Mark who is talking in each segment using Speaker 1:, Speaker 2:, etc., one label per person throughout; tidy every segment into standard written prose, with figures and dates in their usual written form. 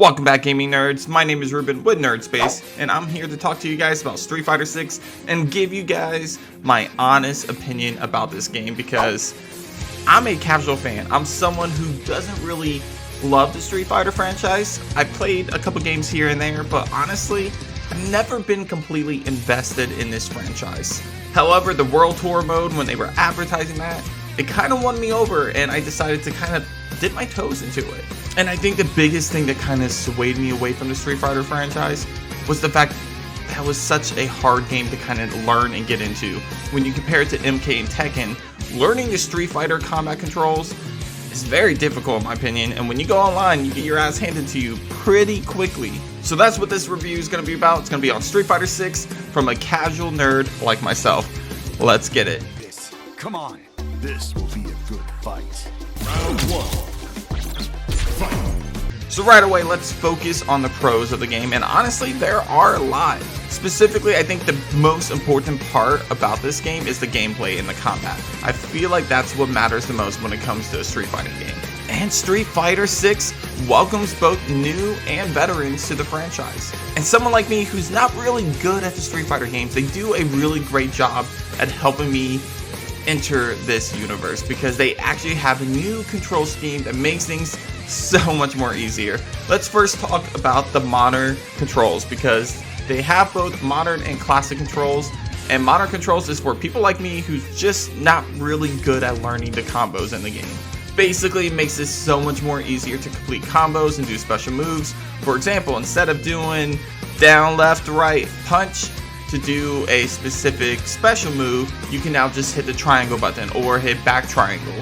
Speaker 1: Welcome back, gaming nerds. My name is Ruben with NerdSpace, and I'm here to talk to you guys about Street Fighter 6 and give you guys my honest opinion about this game because I'm a casual fan. I'm someone who doesn't really love the Street Fighter franchise. I played a couple games here and there, but honestly, I've never been completely invested in this franchise. However, the World Tour mode, when they were advertising that, it kind of won me over, and I decided to kind of dip my toes into it. And I think the biggest thing that kind of swayed me away from the Street Fighter franchise was the fact that was such a hard game to kind of learn and get into. When you compare it to MK and Tekken, learning the Street Fighter combat controls is very difficult in my opinion, and when you go online, you get your ass handed to you pretty quickly. So that's what this review is going to be about. It's going to be on Street Fighter 6 from a casual nerd like myself. Let's get it.
Speaker 2: Come on, this will be a good fight. Round one.
Speaker 1: So right away, let's focus on the pros of the game, and honestly, there are a lot. Specifically, I think the most important part about this game is the gameplay and the combat. I feel like that's what matters the most when it comes to a Street Fighter game. And Street Fighter 6 welcomes both new and veterans to the franchise. And someone like me who's not really good at the Street Fighter games, they do a really great job at helping me enter this universe because they actually have a new control scheme that makes things so much more easier. Let's first talk about the modern controls because they have both modern and classic controls, and modern controls is for people like me who's just not really good at learning the combos in the game. Basically, it makes this so much more easier to complete combos and do special moves. For example, instead of doing down, left, right, punch to do a specific special move, you can now just hit the triangle button or hit back triangle.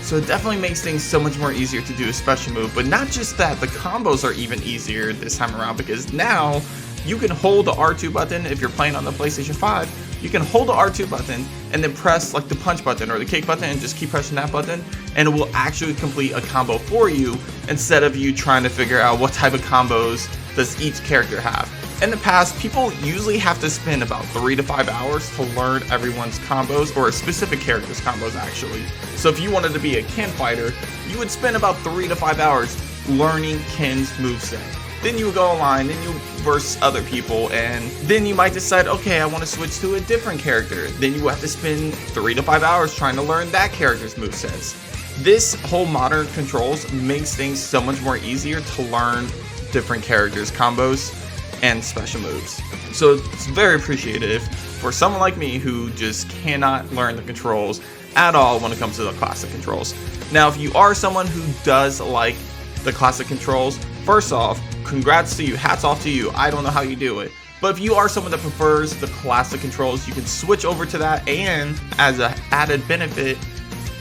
Speaker 1: So it definitely makes things so much more easier to do a special move, but not just that, the combos are even easier this time around because now you can hold the R2 button if you're playing on the PlayStation 5. You can hold the R2 button and then press like the punch button or the kick button and just keep pressing that button, and it will actually complete a combo for you instead of you trying to figure out what type of combos does each character have. In the past, people usually have to spend about 3 to 5 hours to learn everyone's combos, or a specific character's combos actually. So if you wanted to be a Ken fighter, you would spend about 3 to 5 hours learning Ken's moveset. Then you would go online, then you verse other people, and then you might decide, okay, I want to switch to a different character. Then you have to spend 3 to 5 hours trying to learn that character's movesets. This whole modern controls makes things so much more easier to learn different characters' combos and special moves. So it's very appreciative for someone like me who just cannot learn the controls at all when it comes to the classic controls. Now, if you are someone who does like the classic controls, first off, congrats to you, hats off to you. I don't know how you do it. But if you are someone that prefers the classic controls, you can switch over to that, and as an added benefit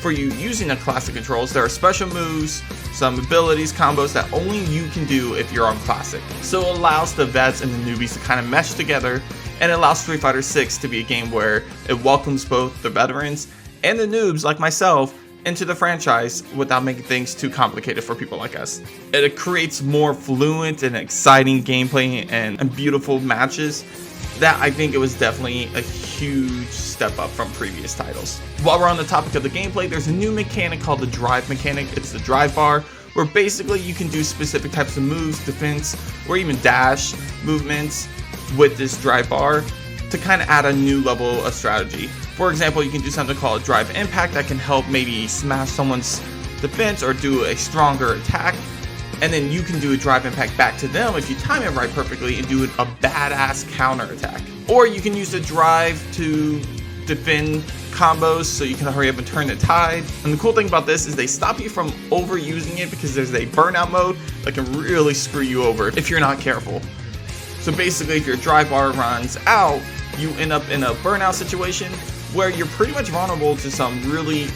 Speaker 1: for you using the classic controls, there are special moves, some abilities, combos that only you can do if you're on classic. So it allows the vets and the newbies to kind of mesh together, and it allows Street Fighter 6 to be a game where it welcomes both the veterans and the noobs like myself into the franchise without making things too complicated for people like us. It creates more fluent and exciting gameplay and beautiful matches that I think it was definitely a huge step up from previous titles. While we're on the topic of the gameplay, there's a new mechanic called the drive mechanic. It's the drive bar, where basically you can do specific types of moves, defense, or even dash movements with this drive bar to kind of add a new level of strategy. For example, you can do something called drive impact that can help maybe smash someone's defense or do a stronger attack. And then you can do a drive impact back to them if you time it right perfectly and do a badass counter attack. Or you can use the drive to defend combos so you can hurry up and turn the tide. And the cool thing about this is they stop you from overusing it because there's a burnout mode that can really screw you over if you're not careful. So basically, if your drive bar runs out, you end up in a burnout situation where you're pretty much vulnerable to some really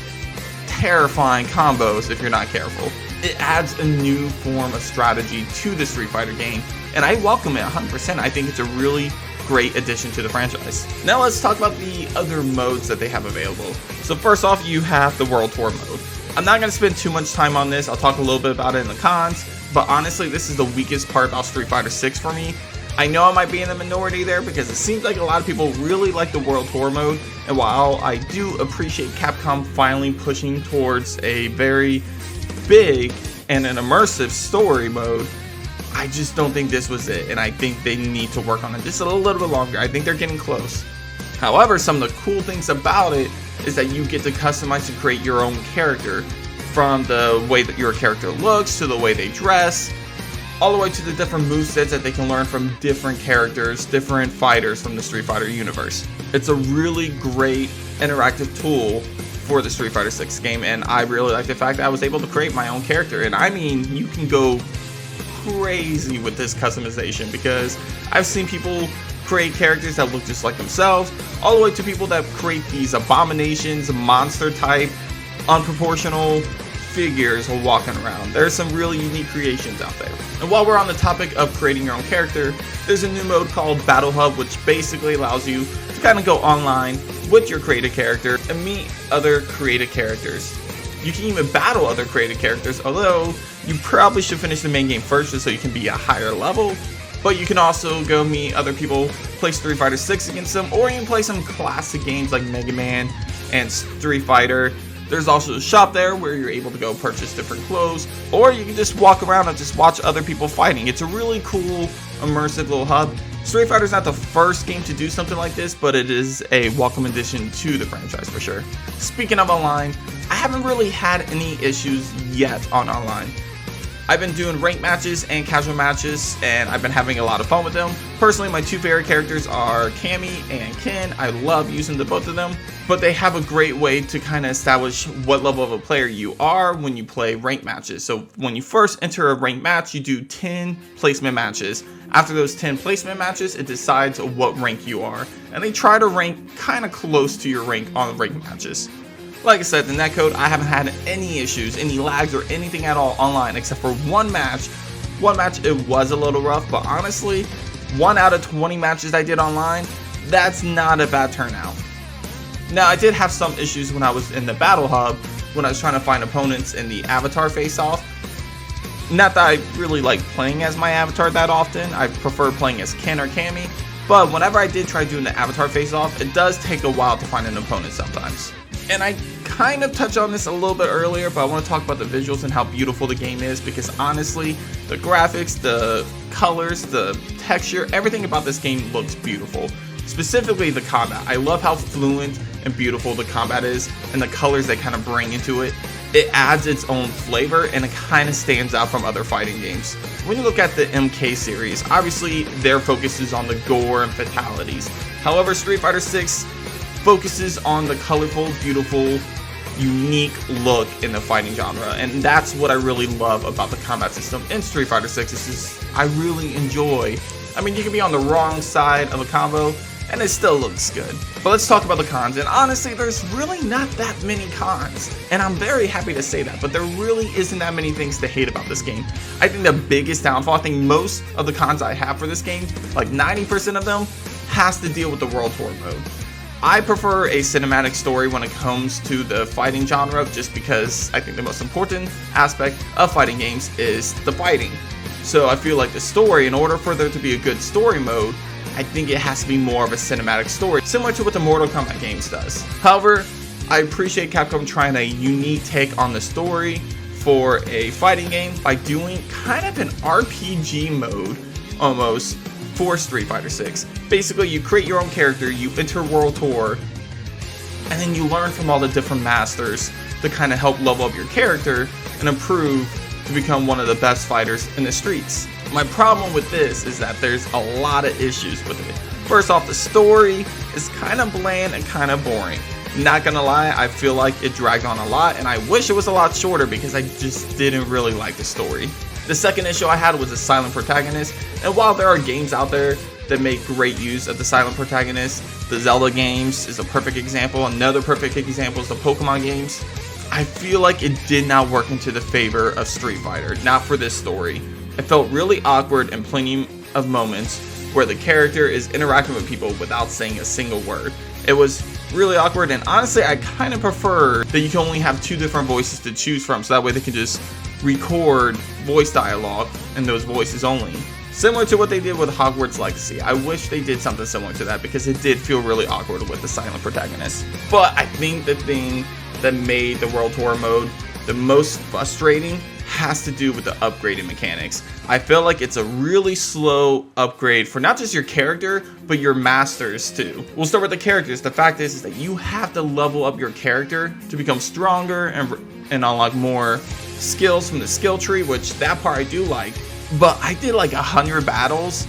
Speaker 1: terrifying combos if you're not careful. It adds a new form of strategy to the Street Fighter game, and I welcome it 100%. I think it's a really great addition to the franchise. Now let's talk about the other modes that they have available. So first off, you have the World Tour mode. I'm not going to spend too much time on this. I'll talk a little bit about it in the cons, but honestly, this is the weakest part about Street Fighter 6 for me. I know I might be in the minority there because it seems like a lot of people really like the World Tour mode, and while I do appreciate Capcom finally pushing towards a very big and an immersive story mode, I just don't think this was it, and I think they need to work on it just a little bit longer. I think they're getting close. However, some of the cool things about it is that you get to customize and create your own character, from the way that your character looks to the way they dress, all the way to the different movesets that they can learn from different characters, different fighters from the Street Fighter universe. It's a really great interactive tool for the Street Fighter 6 game, and I really like the fact that I was able to create my own character. And I mean, you can go crazy with this customization, because I've seen people create characters that look just like themselves, all the way to people that create these abominations, monster type, unproportional figures while walking around. There's some really unique creations out there. And while we're on the topic of creating your own character, there's a new mode called Battle Hub, which basically allows you to kind of go online with your created character and meet other created characters. You can even battle other created characters, although you probably should finish the main game first just so you can be a higher level. But you can also go meet other people, play Street Fighter 6 against them, or even play some classic games like Mega Man and Street Fighter. There's also a shop there where you're able to go purchase different clothes, or you can just walk around and just watch other people fighting. It's a really cool, immersive little hub. Street Fighter's not the first game to do something like this, but it is a welcome addition to the franchise for sure. Speaking of online, I haven't really had any issues yet on online. I've been doing ranked matches and casual matches, and I've been having a lot of fun with them. Personally, my two favorite characters are Cammy and Ken. I love using the both of them, but they have a great way to kind of establish what level of a player you are when you play ranked matches. So when you first enter a ranked match, you do 10 placement matches. After those 10 placement matches, it decides what rank you are, and they try to rank kind of close to your rank on the ranked matches. Like I said, the netcode, I haven't had any issues, any lags, or anything at all online, except for one match. One match, it was a little rough, but honestly, 1 out of 20 matches I did online, that's not a bad turnout. Now, I did have some issues when I was in the Battle Hub, when I was trying to find opponents in the Avatar face-off. Not that I really like playing as my avatar that often, I prefer playing as Ken or Cammy, but whenever I did try doing the Avatar face-off, it does take a while to find an opponent sometimes. And I kind of touched on this a little bit earlier, but I want to talk about the visuals and how beautiful the game is, because honestly, the graphics, the colors, the texture, everything about this game looks beautiful. Specifically the combat. I love how fluent and beautiful the combat is, and the colors they kind of bring into it. It adds its own flavor, and it kind of stands out from other fighting games. When you look at the MK series, obviously their focus is on the gore and fatalities. However, Street Fighter 6 focuses on the colorful, beautiful, unique look in the fighting genre, and that's what I really love about the combat system in Street Fighter 6. Is just, I really enjoy. I mean, you can be on the wrong side of a combo and it still looks good. But let's talk about the cons, and honestly, there's really not that many cons, and I'm very happy to say that, but there really isn't that many things to hate about this game. I think the biggest downfall, I think most of the cons I have for this game, like 90% of them, has to deal with the World Tour mode. I prefer a cinematic story when it comes to the fighting genre, just because I think the most important aspect of fighting games is the fighting. So I feel like the story, in order for there to be a good story mode, I think it has to be more of a cinematic story, similar to what the Mortal Kombat games does. However, I appreciate Capcom trying a unique take on the story for a fighting game by doing kind of an RPG mode almost for Street Fighter 6. Basically, you create your own character, you enter World Tour, and then you learn from all the different masters to kind of help level up your character and improve to become one of the best fighters in the streets. My problem with this is that there's a lot of issues with it. First off, the story is kind of bland and kind of boring. Not gonna lie, I feel like it dragged on a lot, and I wish it was a lot shorter because I just didn't really like the story. The second issue I had was a silent protagonist, and while there are games out there that make great use of the silent protagonist, the Zelda games is a perfect example, another perfect example is the Pokemon games, I feel like it did not work into the favor of Street Fighter, not for this story. It felt really awkward in plenty of moments where the character is interacting with people without saying a single word. It was really awkward, and honestly I kind of prefer that you can only have 2 different voices to choose from, so that way they can just record voice dialogue in those voices only. Similar to what they did with Hogwarts Legacy. I wish they did something similar to that because it did feel really awkward with the silent protagonist. But I think the thing that made the World Tour mode the most frustrating has to do with the upgrading mechanics. I feel like it's a really slow upgrade for not just your character, but your masters too. We'll start with the characters. The fact is that you have to level up your character to become stronger and unlock more skills from the skill tree, which that part I do like. But I did like 100 battles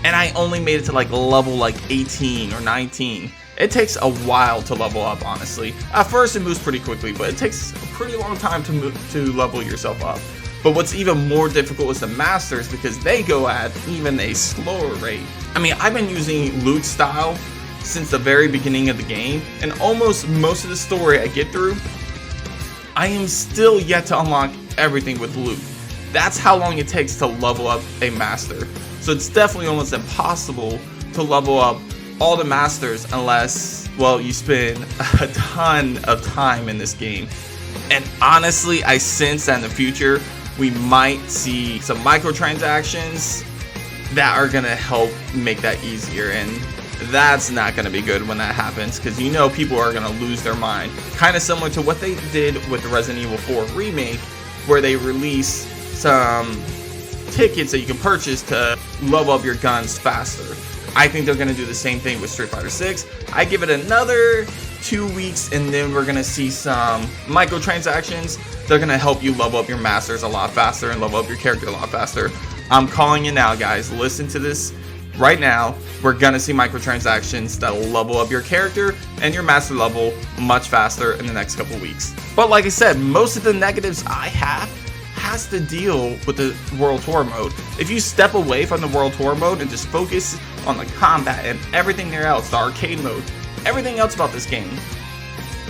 Speaker 1: and I only made it to like level like 18 or 19. It takes a while to level up, honestly. At first it moves pretty quickly, but it takes a pretty long time to level yourself up. But what's even more difficult is the masters, because they go at even a slower rate. I mean, I've been using loot style since the very beginning of the game, and almost most of the story I get through, I am still yet to unlock everything with loot. That's how long it takes to level up a master. So it's definitely almost impossible to level up all the masters unless, well, you spend a ton of time in this game. And honestly, I sense that in the future we might see some microtransactions that are gonna help make that easier, and that's not gonna be good when that happens, because you know people are gonna lose their mind. Kind of similar to what they did with the Resident Evil 4 remake, where they released some tickets that you can purchase to level up your guns faster. I think they're gonna do the same thing with Street Fighter 6. I give it another 2 weeks and then we're gonna see some microtransactions. They're gonna help you level up your masters a lot faster and level up your character a lot faster. I'm calling it now, guys. Listen to this right now. We're gonna see microtransactions that'll level up your character and your master level much faster in the next couple weeks. But like I said, most of the negatives I have has to deal with the World Tour mode. If you step away from the World Tour mode and just focus on the combat and everything there else, the arcade mode, everything else about this game,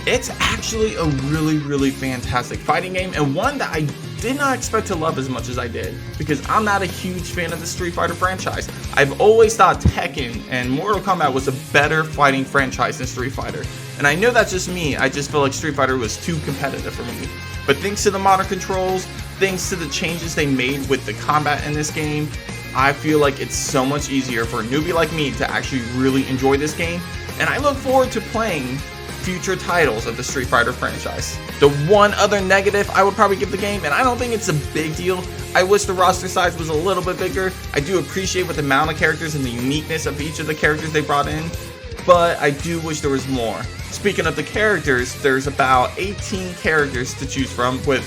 Speaker 1: it's actually a really fantastic fighting game, and one that I did not expect to love as much as I did, because I'm not a huge fan of the Street Fighter franchise. I've always thought Tekken and Mortal Kombat was a better fighting franchise than Street Fighter, and I know that's just me. I just feel like Street Fighter was too competitive for me. But thanks to the modern controls, thanks to the changes they made with the combat in this game, I feel like it's so much easier for a newbie like me to actually really enjoy this game, and I look forward to playing future titles of the Street Fighter franchise. The one other negative I would probably give the game, and I don't think it's a big deal, I wish the roster size was a little bit bigger. I do appreciate with the amount of characters and the uniqueness of each of the characters they brought in, but I do wish there was more. Speaking of the characters, there's about 18 characters to choose from, with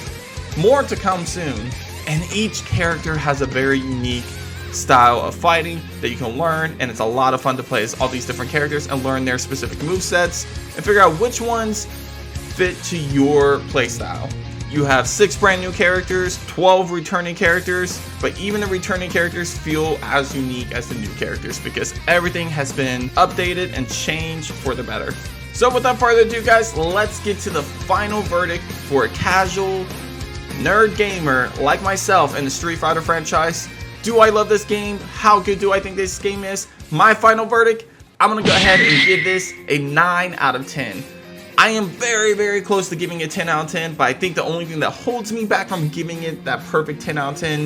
Speaker 1: more to come soon, and each character has a very unique style of fighting that you can learn, and it's a lot of fun to play as all these different characters and learn their specific movesets and figure out which ones fit to your playstyle. You have 6 brand new characters, 12 returning characters, but even the returning characters feel as unique as the new characters because everything has been updated and changed for the better. So without further ado, guys, let's get to the final verdict for a casual nerd gamer like myself in the Street Fighter franchise. Do I love this game? How good do I think this game is? My final verdict, I'm gonna go ahead and give this a 9 out of 10. I am very close to giving it 10 out of 10, but I think the only thing that holds me back from giving it that perfect 10 out of 10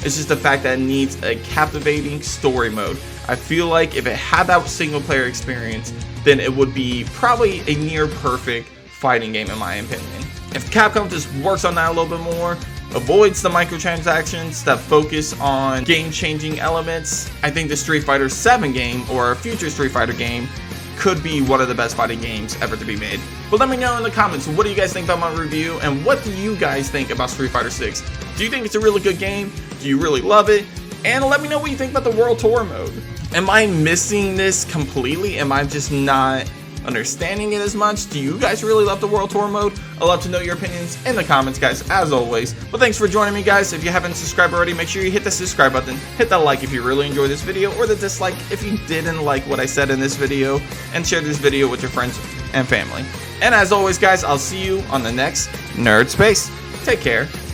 Speaker 1: is just the fact that it needs a captivating story mode. I feel like if it had that single player experience, then it would be probably a near perfect fighting game in my opinion. If Capcom just works on that a little bit more, avoids the microtransactions that focus on game-changing elements, I think the Street Fighter 7 game or a future Street Fighter game could be one of the best fighting games ever to be made. But let me know in the comments, what do you guys think about my review, and what do you guys think about Street Fighter 6? Do you think it's a really good game? Do you really love it? And let me know what you think about the World Tour mode. Am I missing this completely? Am I just not understanding it as much? Do you guys really love the World Tour mode? I'd love to know your opinions in the comments, guys, as always. But thanks for joining me, guys. If you haven't subscribed already, make sure you hit the subscribe button, hit that like if you really enjoyed this video, or the dislike if you didn't like what I said in this video, and share this video with your friends and family. And as always, guys, I'll see you on the next Nerd Space. Take care.